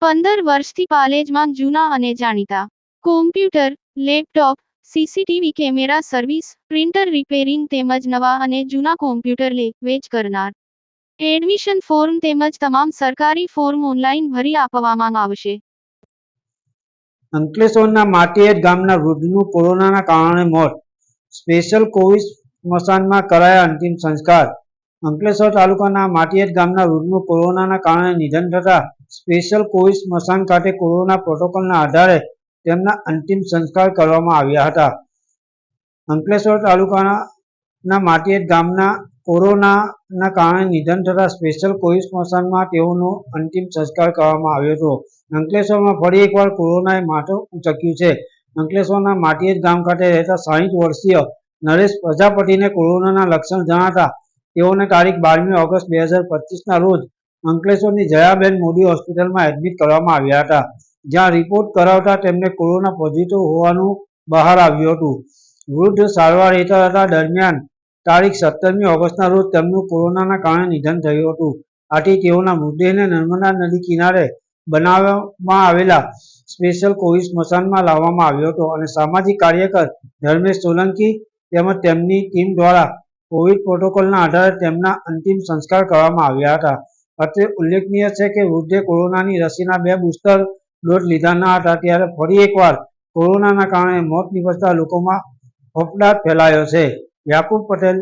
15 વર્ષથી પાલેજમાં જૂના અને જાણીતા computer, laptop, CCTV camera service, printer repairing તેમજ નવા અને જૂના કોમ્પ્યુટર લે-વેચ કરનાર. એડમિશન ફોર્મ તેમજ તમામ સરકારી ફોર્મ ઓનલાઈન ભરી આપવામાં આવશે. અંકલેશ્વરના માટીએટ ગામના વૃદ્ધનું કોરોનાના કારણે મોત. સ્પેશિયલ કોવિડ સ્મશાનમાં કરાયા અંતિમ સંસ્કાર. અંકલેશ્વર તાલુકાના માટીએટ ગામના વૃદ્ધનું કોરોનાના કારણે નિધન થતાં સ્પેશિયલ કોવિડ સ્મશાન ખાતે કોરોના પ્રોટોકોલના આધારે તેમના અંતિમ સંસ્કાર કરવામાં આવ્યા હતા. અંકલેશ્વર તાલુકાના માટીએટ ગામના કોરોનાના કારણે નિધન થતાં સ્પેશિયલ કોવિડ સ્મશાનમાં તેઓનો અંતિમ સંસ્કાર કરવામાં આવ્યો હતો. અંકલેશ્વરમાં ફરી એકવાર કોરોનાએ માથું ઉંચક્યું છે. અંકલેશ્વરના માટીએટ ગામ ખાતે રહેતા 60 વર્ષીય નરેશ પ્રજાપતિને કોરોનાના લક્ષણ જણાતા તેઓને તારીખ 12મી ઓગસ્ટ 2025ના રોજ અંકલેશ્વરની જયાબેન મોદી હોસ્પિટલમાં એડમિટ કરવામાં આવ્યા હતા, જ્યાં રિપોર્ટ કરાવતા તેમને કોરોના પોઝિટિવ હોવાનું બહાર આવ્યું હતું. વૃદ્ધ સારવાર હેઠળ હતા દરમિયાન તારીખ 17મી ઓગસ્ટના રોજ તેમનું કોરોનાના કારણે નિધન થયું હતું. આથી તેઓના મૃતદેહને નર્મદા નદી કિનારે બનાવવામાં આવેલા સ્પેશિયલ કોવિડ સ્મશાનમાં લાવવામાં આવ્યો હતો અને સામાજિક કાર્યકર ધર્મેશ સોલંકી તેમજ તેમની ટીમ દ્વારા કોવિડ પ્રોટોકોલના આધારે તેમના અંતિમ સંસ્કાર કરવામાં આવ્યા હતા. અત્રે ઉલ્લેખનીય છે કે વૃદ્ધે કોરોનાની રસીના 2 બૂસ્ટર ડોઝ લીધા ન હતા, ત્યારે ફરી એકવાર કોરોનાના કારણે મોત નિપજતા લોકોમાં ફફડાટ ફેલાયો છે. યાકુબ પટેલ.